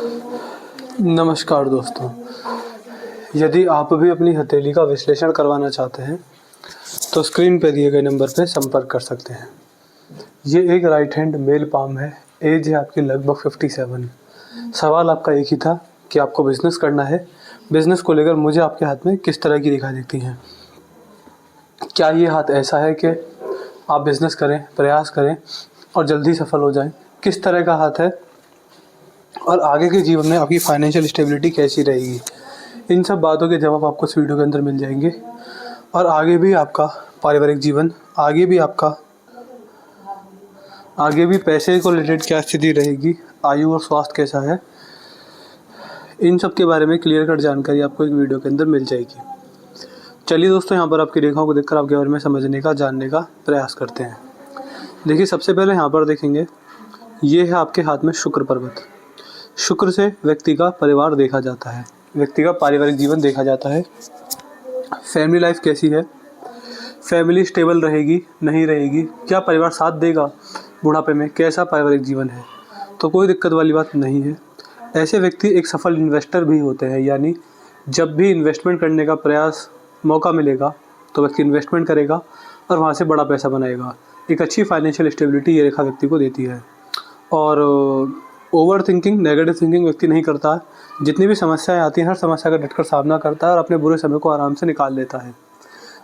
नमस्कार दोस्तों, यदि आप भी अपनी हथेली का विश्लेषण करवाना चाहते हैं तो स्क्रीन पर दिए गए नंबर पर संपर्क कर सकते हैं। ये एक राइट हैंड मेल पाम है। एज है आपकी लगभग 57। सवाल आपका एक ही था कि आपको बिजनेस करना है। बिजनेस को लेकर मुझे आपके हाथ में किस तरह की दिखाई देती हैं? क्या ये हाथ ऐसा है कि आप बिजनेस करें, प्रयास करें और जल्दी सफल हो जाएं? किस तरह का हाथ है और आगे के जीवन में आपकी फाइनेंशियल स्टेबिलिटी कैसी रहेगी? इन सब बातों के जवाब आपको इस वीडियो के अंदर मिल जाएंगे। और आगे भी आपका पारिवारिक जीवन, आगे भी पैसे को रिलेटेड क्या स्थिति रहेगी, आयु और स्वास्थ्य कैसा है, इन सब के बारे में क्लियर कट जानकारी आपको एक वीडियो के अंदर मिल जाएगी। चलिए दोस्तों, यहाँ पर आपकी रेखाओं को देखकर आपके बारे में समझने का, जानने का प्रयास करते हैं। देखिए, सबसे पहले यहाँ पर देखेंगे, ये है आपके हाथ में शुक्र पर्वत। शुक्र से व्यक्ति का परिवार देखा जाता है, व्यक्ति का पारिवारिक जीवन देखा जाता है। फैमिली लाइफ कैसी है, फैमिली स्टेबल रहेगी, नहीं रहेगी, क्या परिवार साथ देगा बुढ़ापे में, कैसा पारिवारिक जीवन है, तो कोई दिक्कत वाली बात नहीं है। ऐसे व्यक्ति एक सफल इन्वेस्टर भी होते हैं, यानी जब भी इन्वेस्टमेंट करने का प्रयास मौका मिलेगा तो व्यक्ति इन्वेस्टमेंट करेगा और वहाँ से बड़ा पैसा बनाएगा। एक अच्छी फाइनेंशियल स्टेबिलिटी ये रेखा व्यक्ति को देती है। और ओवर थिंकिंग, नेगेटिव थिंकिंग व्यक्ति नहीं करता है। जितनी भी समस्याएं आती हैं, हर समस्या का डटकर सामना करता है और अपने बुरे समय को आराम से निकाल लेता है।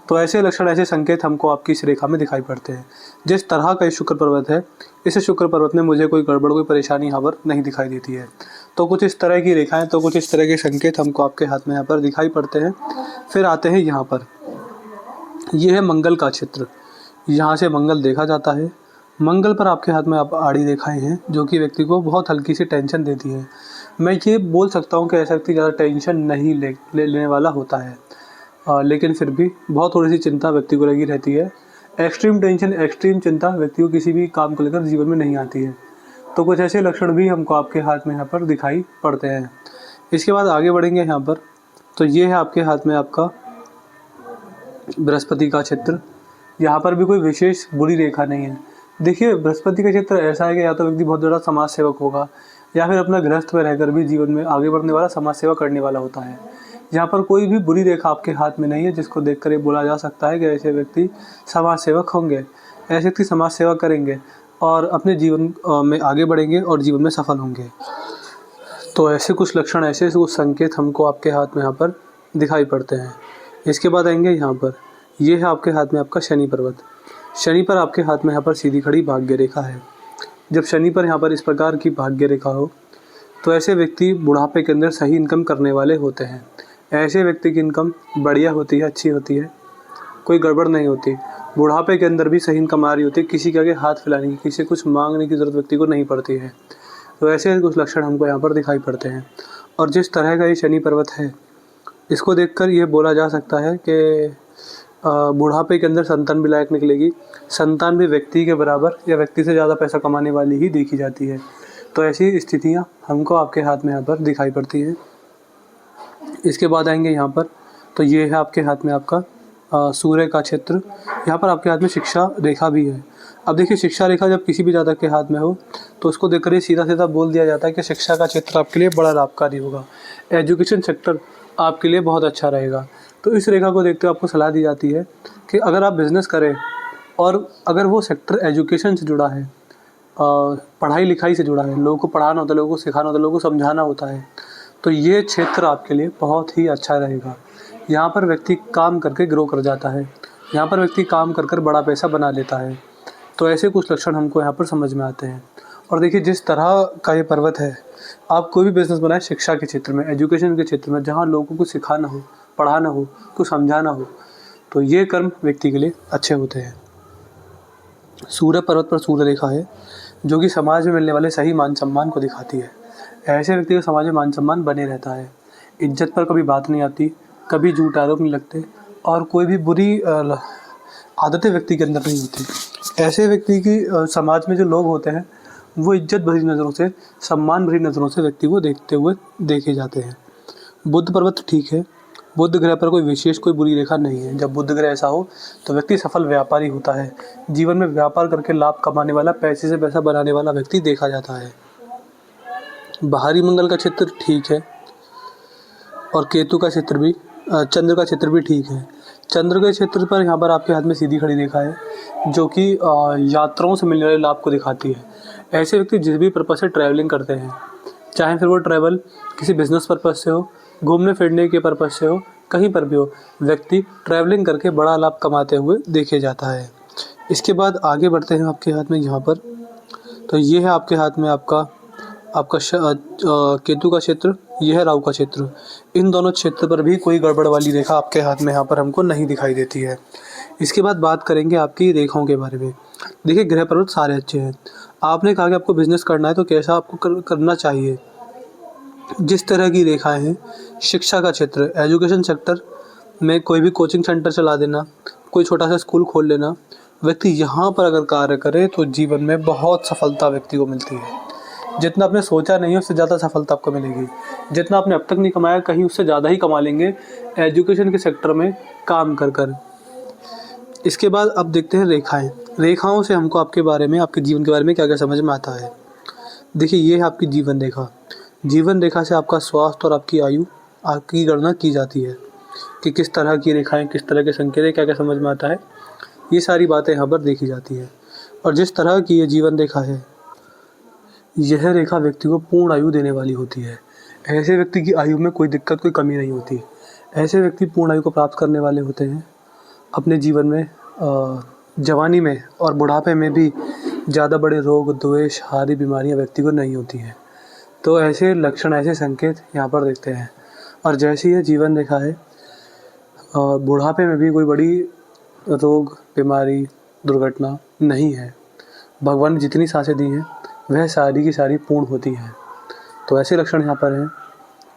तो ऐसे लक्षण, ऐसे संकेत हमको आपकी इस रेखा में दिखाई पड़ते हैं। जिस तरह का ये शुक्र पर्वत है, इस शुक्र पर्वत में मुझे कोई गड़बड़, कोई परेशानी यहाँ पर नहीं दिखाई देती है। तो कुछ इस तरह की रेखाएं, तो कुछ इस तरह के संकेत हमको आपके हाथ में यहाँ पर दिखाई पड़ते हैं। फिर आते हैं यहाँ पर, ये है मंगल का क्षेत्र। यहाँ से मंगल देखा जाता है। मंगल पर आपके हाथ में आप आड़ी रेखाएं हैं, जो कि व्यक्ति को बहुत हल्की सी टेंशन देती है। मैं ये बोल सकता हूँ कि ऐसा व्यक्ति ज़्यादा टेंशन नहीं लेने वाला होता है, लेकिन फिर भी बहुत थोड़ी सी चिंता व्यक्ति को लगी रहती है। एक्सट्रीम टेंशन, एक्सट्रीम चिंता व्यक्ति को किसी भी काम को लेकर जीवन में नहीं आती है। तो कुछ ऐसे लक्षण भी हमको आपके हाथ में यहाँ पर दिखाई पड़ते हैं। इसके बाद आगे बढ़ेंगे यहाँ पर, तो ये है आपके हाथ में आपका बृहस्पति का क्षेत्र। यहाँ पर भी कोई विशेष बुरी रेखा नहीं है। देखिए, बृहस्पति का क्षेत्र ऐसा है कि या तो व्यक्ति बहुत ज़्यादा समाज सेवक होगा, या फिर अपना गृहस्थ में रहकर भी जीवन में आगे बढ़ने वाला, समाज सेवा करने वाला होता है। यहाँ पर कोई भी बुरी रेखा आपके हाथ में नहीं है जिसको देखकर ये बोला जा सकता है कि ऐसे व्यक्ति समाज सेवक होंगे, ऐसे व्यक्ति समाज सेवा करेंगे और अपने जीवन में आगे बढ़ेंगे और जीवन में सफल होंगे। तो ऐसे कुछ लक्षण, ऐसे कुछ संकेत हमको आपके हाथ में यहाँ पर दिखाई पड़ते हैं। इसके बाद आएंगे यहाँ पर, ये है आपके हाथ में आपका शनि पर्वत। शनि पर आपके हाथ में यहाँ पर सीधी खड़ी भाग्य रेखा है। जब शनि पर यहाँ पर इस प्रकार की भाग्य रेखा हो तो ऐसे व्यक्ति बुढ़ापे के अंदर सही इनकम करने वाले होते हैं। ऐसे व्यक्ति की इनकम बढ़िया होती है, अच्छी होती है, कोई गड़बड़ नहीं होती। बुढ़ापे के अंदर भी सही इनकम आ रही होती है, किसी के आगे हाथ फैलाने की, किसी कुछ मांगने की ज़रूरत व्यक्ति को नहीं पड़ती है। तो ऐसे कुछ लक्षण हमको यहाँ पर दिखाई पड़ते हैं। और जिस तरह का ये शनि पर्वत है, इसको देखकर ये बोला जा सकता है कि बुढ़ापे के अंदर संतान भी लायक निकलेगी। संतान भी व्यक्ति के बराबर या व्यक्ति से ज़्यादा पैसा कमाने वाली ही देखी जाती है। तो ऐसी स्थितियाँ हमको आपके हाथ में यहाँ पर दिखाई पड़ती हैं। इसके बाद आएंगे यहाँ पर, तो ये है आपके हाथ में आपका सूर्य का क्षेत्र। यहाँ पर आपके हाथ में शिक्षा रेखा भी है। अब देखिए, शिक्षा रेखा जब किसी भी जातक के हाथ में हो तो उसको देखकर ये सीधा सीधा बोल दिया जाता है कि शिक्षा का क्षेत्र आपके लिए बड़ा लाभकारी होगा, एजुकेशन सेक्टर आपके लिए बहुत अच्छा रहेगा। तो इस रेखा को देखते हुए आपको सलाह दी जाती है कि अगर आप बिज़नेस करें और अगर वो सेक्टर एजुकेशन से जुड़ा है, पढ़ाई लिखाई से जुड़ा है, लोगों को पढ़ाना होता है, लोगों को सिखाना होता है, लोगों को समझाना होता है, तो ये क्षेत्र आपके लिए बहुत ही अच्छा रहेगा। यहाँ पर व्यक्ति काम करके ग्रो कर जाता है, यहाँ पर व्यक्ति काम कर कर बड़ा पैसा बना लेता है। तो ऐसे कुछ लक्षण हमको यहाँ पर समझ में आते हैं। और देखिए, जिस तरह का ये पर्वत है, आप कोई भी बिज़नेस बनाए शिक्षा के क्षेत्र में, एजुकेशन के क्षेत्र में, जहाँ लोगों को सिखाना हो, पढ़ाना हो, कुछ समझाना हो, तो ये कर्म व्यक्ति के लिए अच्छे होते हैं। सूर्य पर्वत पर सूर्य रेखा है, जो कि समाज में मिलने वाले सही मान सम्मान को दिखाती है। ऐसे व्यक्ति का समाज में मान सम्मान बने रहता है, इज्जत पर कभी बात नहीं आती, कभी झूठ आरोप नहीं लगते और कोई भी बुरी आदतें व्यक्ति के अंदर नहीं होती। ऐसे व्यक्ति की समाज में जो लोग होते हैं वो इज्जत भरी नज़रों से, सम्मान भरी नज़रों से व्यक्ति को देखते हुए देखे जाते हैं। बुध पर्वत ठीक है, बुध ग्रह पर कोई विशेष, कोई बुरी रेखा नहीं है। जब बुध ग्रह ऐसा हो तो व्यक्ति सफल व्यापारी होता है, जीवन में व्यापार करके लाभ कमाने वाला, पैसे से पैसा बनाने वाला व्यक्ति देखा जाता है। बाहरी मंगल का चित्र ठीक है और केतु का चित्र भी चंद्र का चित्र भी ठीक है। चंद्र के चित्र पर यहाँ पर आपके हाथ में सीधी खड़ी रेखा है जो कि यात्राओं से मिलने वाले लाभ को दिखाती है। ऐसे व्यक्ति जिस भी पर्पज़ से ट्रैवलिंग करते हैं, चाहे फिर वो ट्रैवल किसी बिजनेस पर्पज़ से हो, घूमने फिरने के पर्पज़ से हो, कहीं पर भी हो, व्यक्ति ट्रैवलिंग करके बड़ा लाभ कमाते हुए देखे जाता है। इसके बाद आगे बढ़ते हैं आपके हाथ में यहाँ पर, तो ये है आपके हाथ में आपका केतु का क्षेत्र, ये है राहु का क्षेत्र। इन दोनों क्षेत्र पर भी कोई गड़बड़ वाली रेखा आपके हाथ में यहाँ पर हमको नहीं दिखाई देती है। इसके बाद बात करेंगे आपकी रेखाओं के बारे में। देखिए, ग्रह पर्वत सारे अच्छे हैं। आपने कहा कि आपको बिजनेस करना है तो कैसा आपको करना चाहिए। जिस तरह की रेखाएं हैं, शिक्षा का क्षेत्र, एजुकेशन सेक्टर में कोई भी कोचिंग सेंटर चला देना, कोई छोटा सा स्कूल खोल लेना, व्यक्ति यहाँ पर अगर कार्य करे तो जीवन में बहुत सफलता व्यक्ति को मिलती है। जितना आपने सोचा नहीं है उससे ज़्यादा सफलता आपको मिलेगी। जितना आपने अब तक नहीं कमाया कहीं उससे ज़्यादा ही कमा लेंगे एजुकेशन के सेक्टर में काम कर कर। इसके बाद अब देखते हैं रेखाएं। रेखाओं से हमको आपके बारे में, आपके जीवन के बारे में क्या क्या समझ में आता है। देखिए, ये है आपकी जीवन रेखा। जीवन रेखा से आपका स्वास्थ्य और आपकी आयु आपकी गणना की जाती है कि किस तरह की रेखाएं, किस तरह के संकेत है, क्या क्या समझ में आता है। ये सारी बातें यहाँ पर देखी जाती है। और जिस तरह की ये जीवन रेखा है, यह रेखा व्यक्ति को पूर्ण आयु देने वाली होती है। ऐसे व्यक्ति की आयु में कोई दिक्कत, कोई कमी नहीं होती। ऐसे व्यक्ति पूर्ण आयु को प्राप्त करने वाले होते हैं। अपने जीवन में जवानी में और बुढ़ापे में भी ज़्यादा बड़े रोग, द्वेष, हारी बीमारियां व्यक्ति को नहीं होती हैं। तो ऐसे लक्षण, ऐसे संकेत यहाँ पर देखते हैं। और जैसी ये जीवन रेखा है, बुढ़ापे में भी कोई बड़ी रोग, बीमारी, दुर्घटना नहीं है। भगवान ने जितनी सांसें दी हैं वह सारी की सारी पूर्ण होती हैं। तो ऐसे लक्षण यहाँ पर हैं।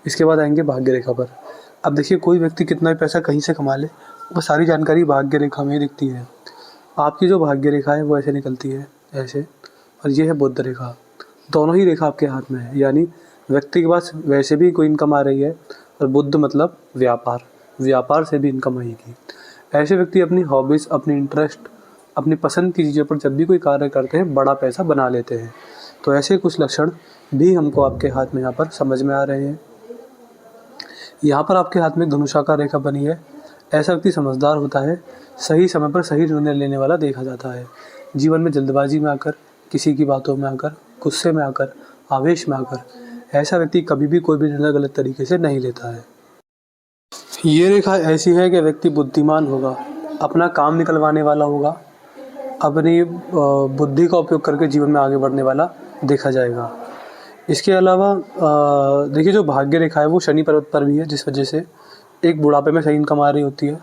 इसके बाद आएंगे भाग्य रेखा पर। अब देखिए, कोई व्यक्ति कितना भी पैसा कहीं से कमा ले, वो सारी जानकारी भाग्य रेखा में ही दिखती है। आपकी जो भाग्य रेखा है वो ऐसे निकलती है, ऐसे, और ये है बुध रेखा। दोनों ही रेखा आपके हाथ में है, यानी व्यक्ति के पास वैसे भी कोई इनकम आ रही है, और बुध मतलब व्यापार, व्यापार से भी इनकम आएगी। ऐसे व्यक्ति अपनी हॉबीज़, अपनी इंटरेस्ट, अपनी पसंद की चीज़ों पर जब भी कोई कार्य करते हैं बड़ा पैसा बना लेते हैं। तो ऐसे कुछ लक्षण भी हमको आपके हाथ में यहाँ पर समझ में आ रहे हैं। यहाँ पर आपके हाथ में धनुषाकार रेखा बनी है। ऐसा व्यक्ति समझदार होता है, सही समय पर सही निर्णय लेने वाला देखा जाता है। जीवन में जल्दबाजी में आकर, किसी की बातों में आकर, गुस्से में आकर, आवेश में आकर ऐसा व्यक्ति कभी भी कोई भी निर्णय गलत तरीके से नहीं लेता है। ये रेखा ऐसी है कि व्यक्ति बुद्धिमान होगा, अपना काम निकलवाने वाला होगा, अपनी बुद्धि का उपयोग करके जीवन में आगे बढ़ने वाला देखा जाएगा। इसके अलावा देखिए, जो भाग्य रेखा है वो शनि पर्वत पर भी है, जिस वजह से एक बुढ़ापे में सही इनकम आ रही होती है।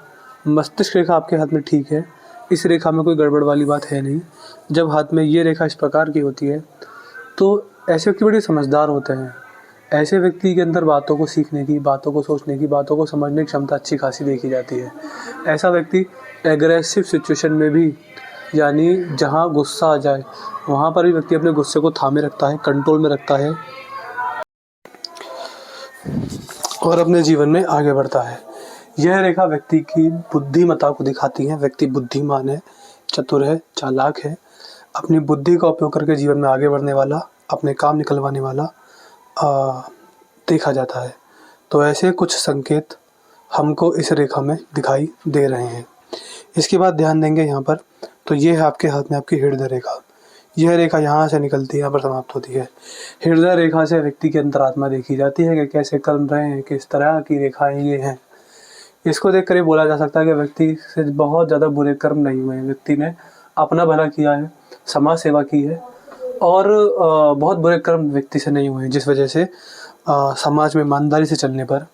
मस्तिष्क रेखा आपके हाथ में ठीक है, इस रेखा में कोई गड़बड़ वाली बात है नहीं। जब हाथ में ये रेखा इस प्रकार की होती है तो ऐसे व्यक्ति बड़े समझदार होते हैं। ऐसे व्यक्ति के अंदर बातों को सीखने की, बातों को सोचने की, बातों को समझने की क्षमता अच्छी खासी देखी जाती है। ऐसा व्यक्ति एग्रेसिव सिचुएशन में भी, यानी जहाँ गुस्सा आ जाए वहाँ पर भी व्यक्ति अपने गुस्से को थामे रखता है, कंट्रोल में रखता है और अपने जीवन में आगे बढ़ता है। यह रेखा व्यक्ति की बुद्धिमत्ता को दिखाती है। व्यक्ति बुद्धिमान है, चतुर है, चालाक है, अपनी बुद्धि का उपयोग करके जीवन में आगे बढ़ने वाला, अपने काम निकलवाने वाला देखा जाता है। तो ऐसे कुछ संकेत हमको इस रेखा में दिखाई दे रहे हैं। इसके बाद ध्यान देंगे यहाँ पर, तो ये है आपके हाथ में आपकी हृदय रेखा। यह रेखा यहाँ से निकलती है, यहाँ पर समाप्त होती है। हृदय रेखा से व्यक्ति की अंतरात्मा देखी जाती है कि कैसे कर्म रहे हैं, किस तरह की रेखाएं ये हैं। इसको देख कर ये बोला जा सकता है कि व्यक्ति से बहुत ज़्यादा बुरे कर्म नहीं हुए हैं। व्यक्ति ने अपना भला किया है, समाज सेवा की है, और बहुत बुरे कर्म व्यक्ति से नहीं हुए हैं, जिस वजह से समाज में ईमानदारी से चलने पर,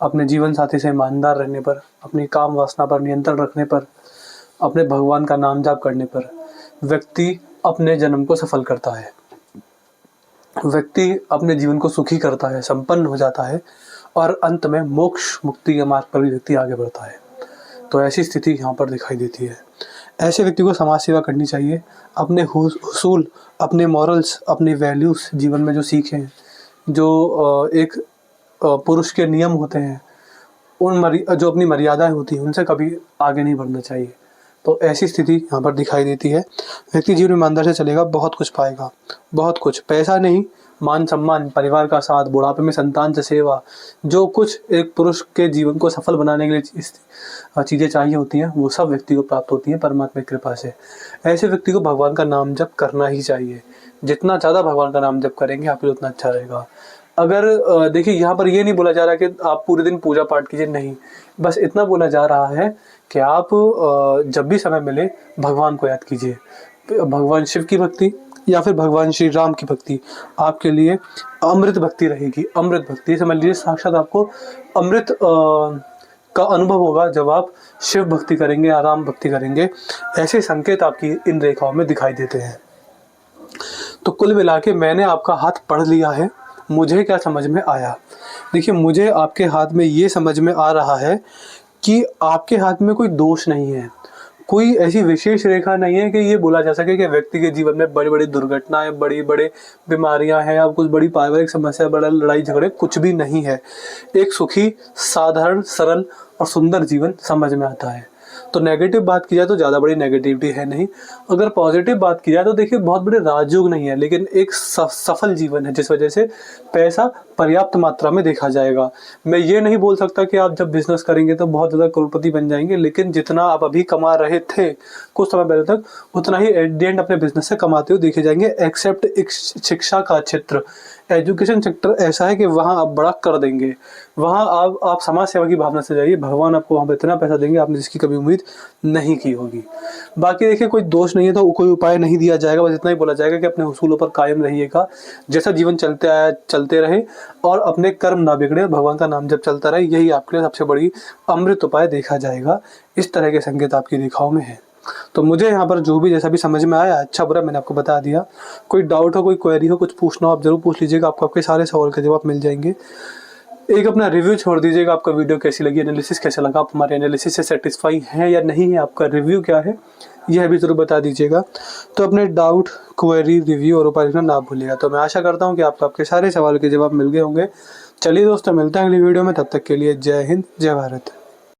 अपने जीवन साथी से ईमानदार रहने पर, अपनी काम वासना पर नियंत्रण रखने पर, अपने भगवान का नाम जाप करने पर व्यक्ति अपने जन्म को सफल करता है। व्यक्ति अपने जीवन को सुखी करता है, संपन्न हो जाता है, और अंत में मोक्ष मुक्ति के मार्ग पर भी व्यक्ति आगे बढ़ता है। तो ऐसी स्थिति यहाँ पर दिखाई देती है। ऐसे व्यक्ति को समाज सेवा करनी चाहिए। अपने हुसूल, अपने मॉरल्स, अपने वैल्यूज़ जीवन में जो सीखे हैं, जो एक पुरुष के नियम होते हैं, जो अपनी मर्यादाएं होती हैं, उनसे कभी आगे नहीं बढ़ना चाहिए। तो ऐसी स्थिति यहाँ पर दिखाई देती है। व्यक्ति जीवन में ईमानदार से चलेगा, बहुत कुछ पाएगा, बहुत कुछ, पैसा नहीं, मान सम्मान, परिवार का साथ, बुढ़ापे में संतान से सेवा, जो कुछ एक पुरुष के जीवन को सफल बनाने के लिए चीज़ें चाहिए होती हैं, वो सब व्यक्ति को प्राप्त होती हैं परमात्मा की कृपा से। ऐसे व्यक्ति को भगवान का नाम जप करना ही चाहिए। जितना ज़्यादा भगवान का नाम जप करेंगे आपके लिए उतना अच्छा रहेगा। अगर देखिए यहाँ पर ये नहीं बोला जा रहा कि आप पूरे दिन पूजा पाठ कीजिए, नहीं, बस इतना बोला जा रहा है कि आप जब भी समय मिले भगवान को याद कीजिए। भगवान शिव की भक्ति या फिर भगवान श्री राम की भक्ति आपके लिए अमृत भक्ति रहेगी। अमृत भक्ति समझ लीजिए, साक्षात आपको अमृत का अनुभव होगा जब आप शिव भक्ति करेंगे या राम भक्ति करेंगे। ऐसे संकेत आपकी इन रेखाओं में दिखाई देते हैं। तो कुल मिला के मैंने आपका हाथ पढ़ लिया है। मुझे क्या समझ में आया? देखिए, मुझे आपके हाथ में ये समझ में आ रहा है कि आपके हाथ में कोई दोष नहीं है, कोई ऐसी विशेष रेखा नहीं है कि ये बोला जा सके कि व्यक्ति के जीवन में बड़ी बड़ी दुर्घटनाएं, बड़ी बड़ी बीमारियां हैं या कुछ बड़ी पारिवारिक समस्या, बड़ा लड़ाई झगड़े, कुछ भी नहीं है। एक सुखी, साधारण, सरल और सुंदर जीवन समझ में आता है। तो नेगेटिव बात की जाए तो ज़्यादा बड़ी नेगेटिविटी है नहीं। अगर पॉजिटिव बात की जाए तो देखिए, बहुत बड़े राजयोग नहीं है, लेकिन एक सफल जीवन है, जिस वजह से पैसा पर्याप्त मात्रा में देखा जाएगा। मैं ये नहीं बोल सकता कि आप जब बिजनेस करेंगे तो बहुत ज़्यादा करोड़पति बन जाएंगे, लेकिन जितना आप अभी कमा रहे थे कुछ समय पहले तक, उतना ही एट द एंड अपने बिजनेस से कमाते हुए देखे जाएंगे। एक्सेप्ट एक शिक्षा का क्षेत्र, एजुकेशन सेक्टर ऐसा है कि वहाँ आप बड़ा कर देंगे। वहाँ आप समाज सेवा की भावना से जाइए, भगवान आपको वहाँ पर इतना पैसा देंगे आपने जिसकी कभी उम्मीद नहीं की होगी। बाकी देखिए, कोई दोष नहीं है तो कोई उपाय नहीं दिया जाएगा, बस इतना ही बोला जाएगा कि अपने उसूलों पर कायम रहिएगा। जैसा जीवन चलते आया चलते रहे और अपने कर्म ना बिगड़े, भगवान का नाम जब चलता रहे, यही आपके लिए सबसे बड़ी अमृत उपाय देखा जाएगा। इस तरह के संकेत आपकी रेखाओं में है। तो मुझे यहाँ पर जो भी जैसा भी समझ में आया, अच्छा बुरा मैंने आपको बता दिया। कोई डाउट हो, कोई क्वेरी हो, कुछ पूछना हो, आप जरूर पूछ लीजिएगा, आपको आपके सारे सवाल के जवाब मिल जाएंगे। एक अपना रिव्यू छोड़ दीजिएगा, आपका वीडियो कैसी लगी, एनालिसिस कैसा लगा, आप हमारे एनालिसिस से सेटिस्फाई हैं या नहीं है, आपका रिव्यू क्या है, यह भी ज़रूर बता दीजिएगा। तो अपने डाउट, क्वेरी, रिव्यू और उपाय लिखना ना भूलिएगा। तो मैं आशा करता हूँ कि आपको आपके सारे सवाल के जवाब मिल गए होंगे। चलिए दोस्तों, मिलते हैं अगली वीडियो में, तब तक के लिए जय हिंद, जय भारत।